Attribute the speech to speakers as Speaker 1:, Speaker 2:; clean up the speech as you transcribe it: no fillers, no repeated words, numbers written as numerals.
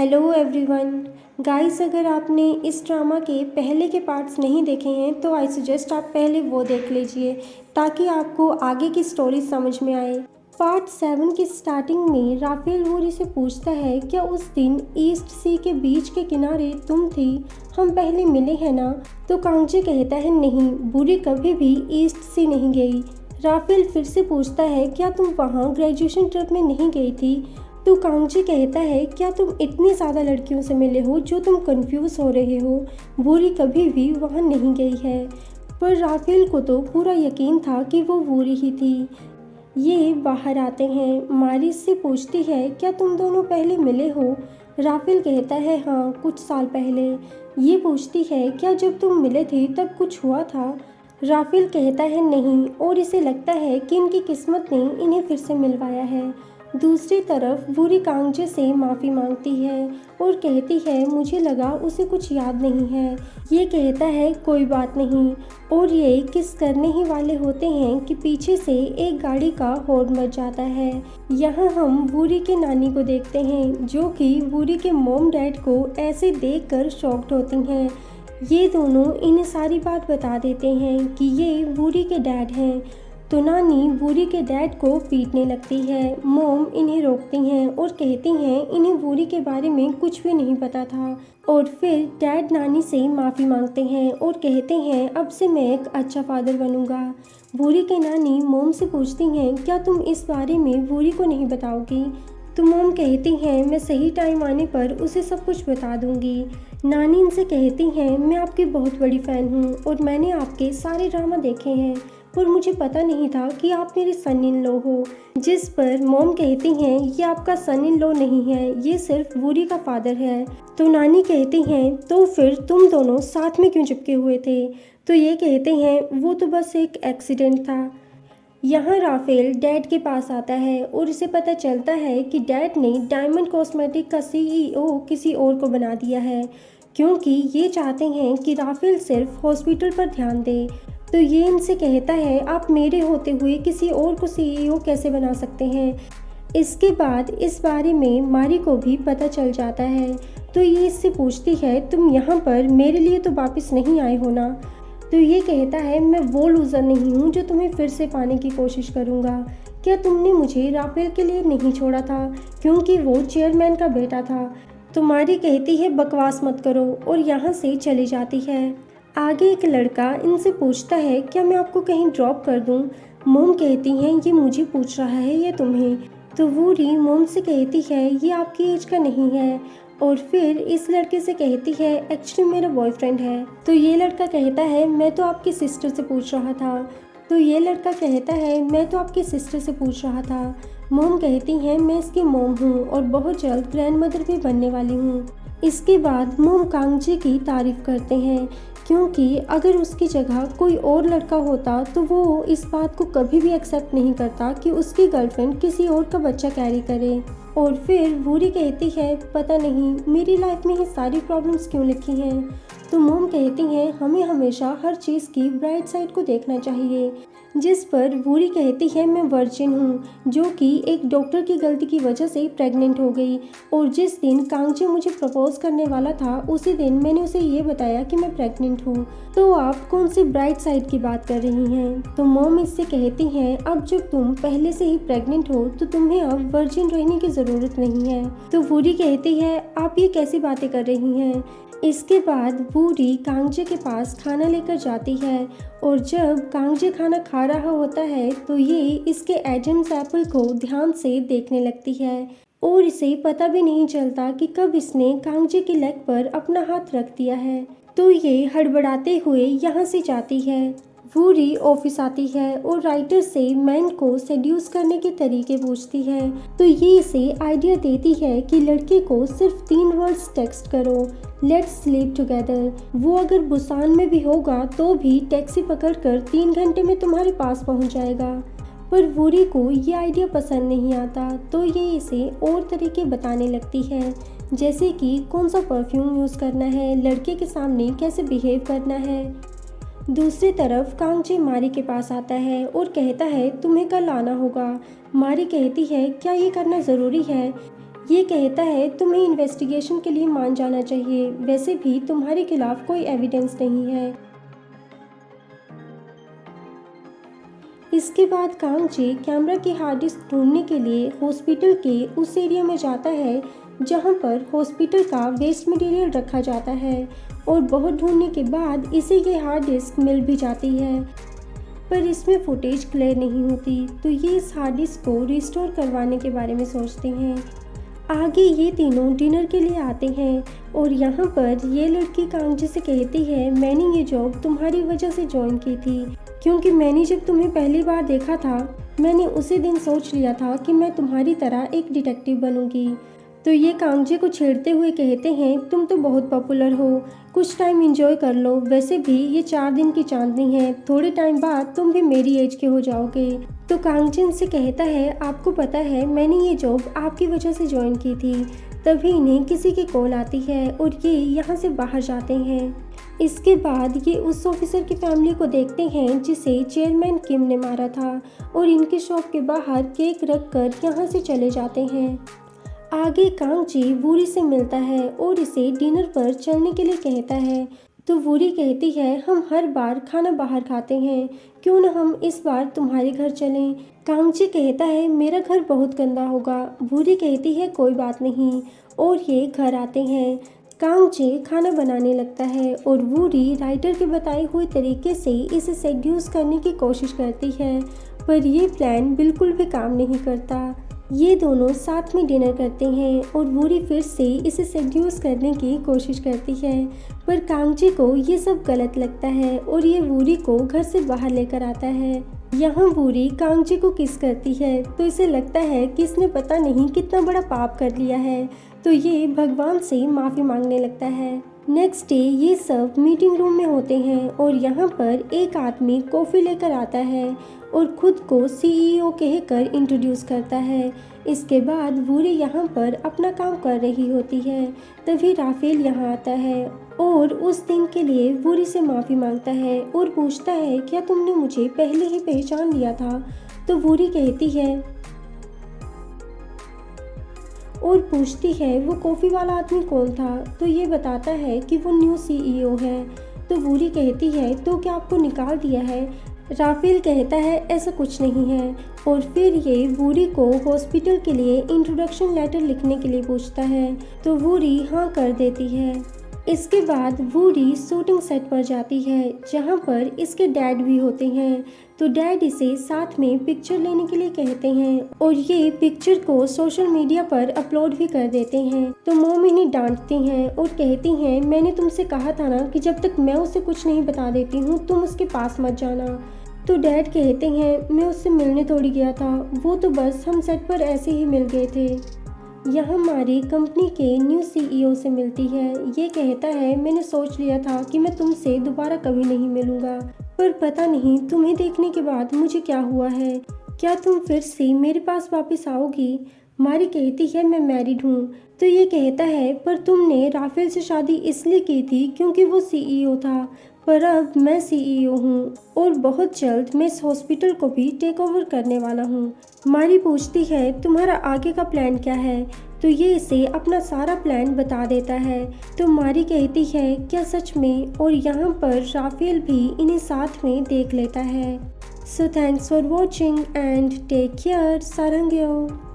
Speaker 1: Hello everyone guys, अगर आपने इस ड्रामा के पहले के पार्ट्स नहीं देखे हैं तो आई सजेस्ट आप पहले वो देख लीजिए ताकि आपको आगे की स्टोरी समझ में आए। पार्ट 7 की स्टार्टिंग में राफेल वूरी से पूछता है, क्या उस दिन ईस्ट सी के बीच के किनारे तुम थी, हम पहले मिले हैं ना? तो कांगजे कहता है, नहीं, वूरी कभी भी ईस्ट सी नहीं गई। राफेल फिर से पूछता है, क्या तुम वहाँ ग्रेजुएशन ट्रिप में नहीं गई थी? तो कांगजी कहता है, क्या तुम इतनी ज़्यादा लड़कियों से मिले हो जो तुम कंफ्यूज हो रहे हो? वूरी कभी भी वहाँ नहीं गई है। पर राफेल को तो पूरा यकीन था कि वो वूरी ही थी। ये बाहर आते हैं। मारिस से पूछती है, क्या तुम दोनों पहले मिले हो? राफेल कहता है, हाँ, कुछ साल पहले। ये पूछती है, क्या जब तुम मिले थे तब कुछ हुआ था? राफेल कहता है, नहीं, और इसे लगता है कि इनकी किस्मत ने इन्हें फिर से मिलवाया है। दूसरी तरफ वूरी कांगजे से माफ़ी मांगती है और कहती है, मुझे लगा उसे कुछ याद नहीं है। ये कहता है, कोई बात नहीं। और ये किस करने ही वाले होते हैं कि पीछे से एक गाड़ी का हॉर्न बज जाता है। यहाँ हम वूरी के नानी को देखते हैं जो कि वूरी के मॉम डैड को ऐसे देखकर शॉक्ड होती हैं। ये दोनों इन्हें सारी बात बता देते हैं कि ये वूरी के डैड हैं। तो नानी वूरी के डैड को पीटने लगती है। मॉम इन्हें रोकती हैं और कहती हैं इन्हें वूरी के बारे में कुछ भी नहीं पता था। और फिर डैड नानी से माफ़ी मांगते हैं और कहते हैं, अब से मैं एक अच्छा फादर बनूंगा। वूरी के नानी मॉम से पूछती हैं, क्या तुम इस बारे में वूरी को नहीं बताओगी? तो मॉम कहती हैं, मैं सही टाइम आने पर उसे सब कुछ बता दूंगी। नानी इनसे कहती हैं, मैं आपकी बहुत बड़ी फ़ैन हूँ और मैंने आपके सारे ड्रामा देखे हैं, पर मुझे पता नहीं था कि आप मेरे सन इन लॉ हो। जिस पर मॉम कहती हैं, ये आपका सन इन लॉ नहीं है, ये सिर्फ वूरी का फादर है। तो नानी कहती हैं, तो फिर तुम दोनों साथ में क्यों चिपके हुए थे? तो ये कहते हैं, वो तो बस एक एक्सीडेंट था। यहाँ राफेल डैड के पास आता है और इसे पता चलता है कि डैड ने डायमंड कॉस्मेटिक का सीईओ किसी और को बना दिया है, क्योंकि ये चाहते हैं कि राफेल सिर्फ हॉस्पिटल पर ध्यान दे। तो ये इनसे कहता है, आप मेरे होते हुए किसी और को सीईओ कैसे बना सकते हैं? इसके बाद इस बारे में मारी को भी पता चल जाता है। तो ये इससे पूछती है, तुम यहाँ पर मेरे लिए तो वापस नहीं आए हो ना? तो ये कहता है, मैं वो लूज़र नहीं हूँ जो तुम्हें फिर से पाने की कोशिश करूँगा। क्या तुमने मुझे राफेल के लिए नहीं छोड़ा था क्योंकि वो चेयरमैन का बेटा था? तो मारी कहती है, बकवास मत करो, और यहाँ से चली जाती है। आगे एक लड़का इनसे पूछता है, क्या मैं आपको कहीं ड्रॉप कर दूँ? मोम कहती हैं, ये मुझे पूछ रहा है या तुम्हें? तो वूरी मोम से कहती है, ये आपकी एज का नहीं है। और फिर इस लड़के से कहती है, एक्चुअली मेरा बॉयफ्रेंड है। तो ये लड़का कहता है, मैं तो आपकी सिस्टर से पूछ रहा था। तो ये लड़का कहता है, मैं तो आपकी सिस्टर से पूछ रहा था। मोम कहती हैं, मैं इसकी मोम हूँ और बहुत जल्द ग्रैंड मदर भी बनने वाली हूँ। इसके बाद मोम कांगजे की तारीफ करते हैं, क्योंकि अगर उसकी जगह कोई और लड़का होता तो वो इस बात को कभी भी एक्सेप्ट नहीं करता कि उसकी गर्लफ्रेंड किसी और का बच्चा कैरी करे। और फिर वूरी कहती है, पता नहीं मेरी लाइफ में ये सारी प्रॉब्लम्स क्यों लिखी हैं। तो मोम कहती हैं, हमें हमेशा हर चीज़ की ब्राइट साइड को देखना चाहिए। जिस पर वूरी कहती है, मैं वर्जिन हूँ, जो कि एक डॉक्टर की गलती की वजह से प्रेग्नेंट हो गई। और जिस दिन कांगजे मुझे प्रपोज करने वाला था उसी दिन मैंने उसे ये बताया कि मैं प्रेग्नेंट हूँ। तो आप कौन सी ब्राइट साइड की बात कर रही हैं? तो मोम इससे कहती हैं, अब जब तुम पहले से ही प्रेग्नेंट हो तो तुम्हें अब वर्जिन रहने की ज़रूरत नहीं है। तो वूरी कहती है, आप ये कैसी बातें कर रही हैं? इसके बाद वूरी कांगजे के पास खाना लेकर जाती है और जब कांगजे खाना खा रहा होता है तो ये इसके एडम्स एप्पल को ध्यान से देखने लगती है और इसे पता भी नहीं चलता कि कब इसने कांगजे के लेग पर अपना हाथ रख दिया है। तो ये हड़बड़ाते हुए यहाँ से जाती है। वूरी ऑफिस आती है और राइटर से मैन को सेड्यूस करने के तरीके पूछती है। तो ये इसे आइडिया देती है कि लड़के को सिर्फ 3 वर्ड्स टेक्स्ट करो, लेट्स स्लीप टुगेदर। वो अगर बुसान में भी होगा तो भी टैक्सी पकड़कर 3 घंटे में तुम्हारे पास पहुंच जाएगा। पर वूरी को ये आइडिया पसंद नहीं आता, तो ये इसे और तरीके बताने लगती है, जैसे कि कौन सा परफ्यूम यूज़ करना है, लड़के के सामने कैसे बिहेव करना है। दूसरी तरफ कांगजे मारी के पास आता है और कहता है, तुम्हें कल आना होगा। मारी कहती है, क्या ये करना ज़रूरी है? ये कहता है तुम्हें इन्वेस्टिगेशन के लिए मान जाना चाहिए, वैसे भी तुम्हारे खिलाफ कोई एविडेंस नहीं है। इसके बाद कांगजी कैमरा की हार्ड डिस्क ढूंढने के लिए हॉस्पिटल के उस एरिया में जाता है जहां पर हॉस्पिटल का वेस्ट मटेरियल रखा जाता है और बहुत ढूंढने के बाद इसे ये हार्ड डिस्क मिल भी जाती है, पर इसमें फुटेज क्लियर नहीं होती। तो ये इस हार्ड डिस्क को रिस्टोर करवाने के बारे में सोचते हैं। आगे ये तीनों डिनर के लिए आते हैं और यहाँ पर ये लड़की कांगजी से कहती है मैंने ये जॉब तुम्हारी वजह से ज्वाइन की थी, क्योंकि मैंने जब तुम्हें पहली बार देखा था मैंने उसी दिन सोच लिया था कि मैं तुम्हारी तरह एक डिटेक्टिव बनूंगी। तो ये कांगजी को छेड़ते हुए कहते हैं तुम तो बहुत पॉपुलर हो, कुछ टाइम एंजॉय कर लो, वैसे भी ये 4 दिन की चांदनी है, थोड़े टाइम बाद तुम भी मेरी एज के हो जाओगे। तो कांगजी से कहता है आपको पता है मैंने ये जॉब आपकी वजह से ज्वाइन की थी। तभी इन्हें किसी की कॉल आती है और ये यहाँ से बाहर जाते हैं। इसके बाद ये उस ऑफिसर की फैमिली को देखते हैं जिसे चेयरमैन किम ने मारा था और इनकी शॉप के बाहर केक रख कर यहाँ से चले जाते हैं। आगे कांगजी वूरी से मिलता है और इसे डिनर पर चलने के लिए कहता है। तो वूरी कहती है हम हर बार खाना बाहर खाते हैं, क्यों न हम इस बार तुम्हारे घर चलें। कांगजी कहता है मेरा घर बहुत गंदा होगा। वूरी कहती है कोई बात नहीं और ये घर आते हैं। कांगजी खाना बनाने लगता है और वूरी राइटर के बताए हुए तरीके से इसे सेड्यूस करने की कोशिश करती है, पर ये प्लान बिल्कुल भी काम नहीं करता। ये दोनों साथ में डिनर करते हैं और वूरी फिर से इसे सेड्यूस करने की कोशिश करती है, पर कांगजी को ये सब गलत लगता है और ये वूरी को घर से बाहर लेकर आता है। यहाँ वूरी कांगजी को किस करती है तो इसे लगता है कि इसने पता नहीं कितना बड़ा पाप कर लिया है, तो ये भगवान से माफ़ी मांगने लगता है। नेक्स्ट डे ये सब मीटिंग रूम में होते हैं और यहाँ पर एक आदमी कॉफ़ी लेकर आता है और खुद को सीईओ कहकर इंट्रोड्यूस करता है। इसके बाद वूरी यहाँ पर अपना काम कर रही होती है, तभी राफेल यहाँ आता है और उस दिन के लिए वूरी से माफ़ी मांगता है और पूछता है क्या तुमने मुझे पहले ही पहचान लिया था। तो वूरी कहती है और पूछती है वो कॉफ़ी वाला आदमी कौन था। तो ये बताता है कि वो न्यू सीईओ है। तो वूरी कहती है तो क्या आपको निकाल दिया है। राफेल कहता है ऐसा कुछ नहीं है और फिर ये वूरी को हॉस्पिटल के लिए इंट्रोडक्शन लेटर लिखने के लिए पूछता है। तो वूरी हाँ कर देती है। इसके बाद वूरी शूटिंग सेट पर जाती है जहाँ पर इसके डैड भी होते हैं। तो डैड इसे साथ में पिक्चर लेने के लिए कहते हैं और ये पिक्चर को सोशल मीडिया पर अपलोड भी कर देते हैं। तो मॉम इन्हें डांटती हैं और कहती हैं मैंने तुमसे कहा था ना कि जब तक मैं उसे कुछ नहीं बता देती हूँ तुम उसके पास मत जाना। तो डैड कहते हैं मैं उससे मिलने थोड़ी गया था, वो तो बस हम सेट पर ऐसे ही मिल गए थे। यह हमारी कंपनी के न्यू सीईओ से मिलती है। ये कहता है मैंने सोच लिया था कि मैं तुमसे दोबारा कभी नहीं मिलूंगा, पर पता नहीं तुम्हें देखने के बाद मुझे क्या हुआ है। क्या तुम फिर से मेरे पास वापस आओगी। मारी कहती है मैं मैरिड हूँ। तो ये कहता है पर तुमने राफेल से शादी इसलिए की थी क्योंकि वो सीईओ था, पर अब मैं सीईओ हूँ और बहुत जल्द मैं इस हॉस्पिटल को भी टेक ओवर करने वाला हूँ। मारी पूछती है तुम्हारा आगे का प्लान क्या है। तो ये इसे अपना सारा प्लान बता देता है। तो मारी कहती है क्या सच में, और यहाँ पर राफेल भी इन्हें साथ में देख लेता है। So thanks for watching and take care. सारंग्यो।